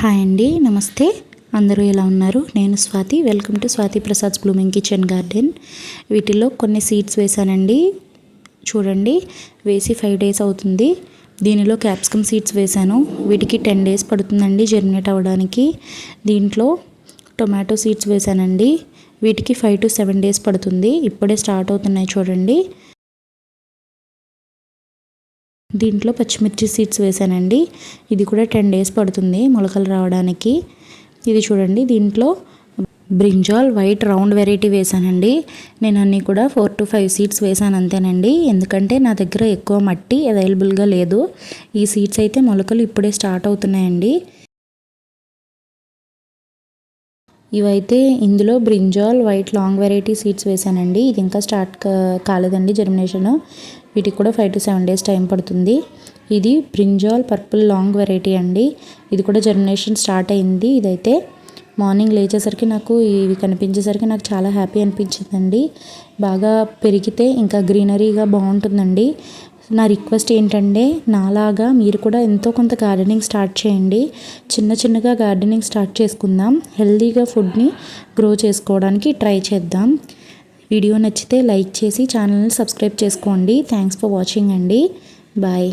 Hi అండి, నమస్తే. అందరూ ఎలా ఉన్నారు? నేను Swathi. Welcome to Swathi Prasad's blooming kitchen garden. వీటిలో కొన్ని సీడ్స్ వేసానండి. చూడండి, వేసి 5 days అవుతుంది. దీనిలో క్యాప్సికమ్ సీడ్స్ వేసాను. వీటికి 10 days పడుతుందండి జర్మినేట్ అవ్వడానికి. దీంట్లో టొమాటో సీడ్స్ వేసానండి. వీటికి 5 to 7 days పడుతుంది. ఇప్పుడే స్టార్ట్ అవుతున్నాయి చూడండి. దీంట్లో పచ్చిమిర్చి సీడ్స్ వేసానండి. ఇది కూడా 10 days పడుతుంది మొలకలు రావడానికి. ఇది చూడండి, దీంట్లో బ్రింజాల్ వైట్ రౌండ్ వెరైటీ వేసానండి. నేను అన్నీ కూడా 4 to 5 సీడ్స్ వేసాను అంతేనండి. ఎందుకంటే నా దగ్గర ఎక్కువ మట్టి అవైలబుల్గా లేదు. ఈ సీడ్స్ అయితే మొలకలు ఇప్పుడే స్టార్ట్ అవుతున్నాయండి. ఇవైతే ఇందులో brinjal white long variety seeds వేసానండి. ఇది ఇంకా స్టార్ట్ కాలేదండి జర్మినేషన్. వీటికి కూడా 5 to 7 days టైం పడుతుంది. ఇది బ్రింజాల్ పర్పుల్ లాంగ్ వెరైటీ అండి. ఇది కూడా జర్మినేషన్ స్టార్ట్ అయింది. ఇదైతే మార్నింగ్ లేచేసరికి నాకు ఇవి కనిపించేసరికి నాకు చాలా హ్యాపీ అనిపించిందండి. బాగా పెరిగితే ఇంకా గ్రీనరీగా బాగుంటుందండి. నా రిక్వెస్ట్ ఏంటంటే, నాలాగా మీరు కూడా ఎంతో కొంత గార్డెనింగ్ స్టార్ట్ చేయండి. చిన్నగా గార్డెనింగ్ స్టార్ట్ చేసుకుందాం. హెల్తీగా ఫుడ్ని గ్రో చేసుకోవడానికి ట్రై చేద్దాం. వీడియో నచ్చితే లైక్ చేసి ఛానల్ని సబ్స్క్రైబ్ చేసుకోండి. థ్యాంక్స్ ఫర్ వాచింగ్ అండి. బాయ్.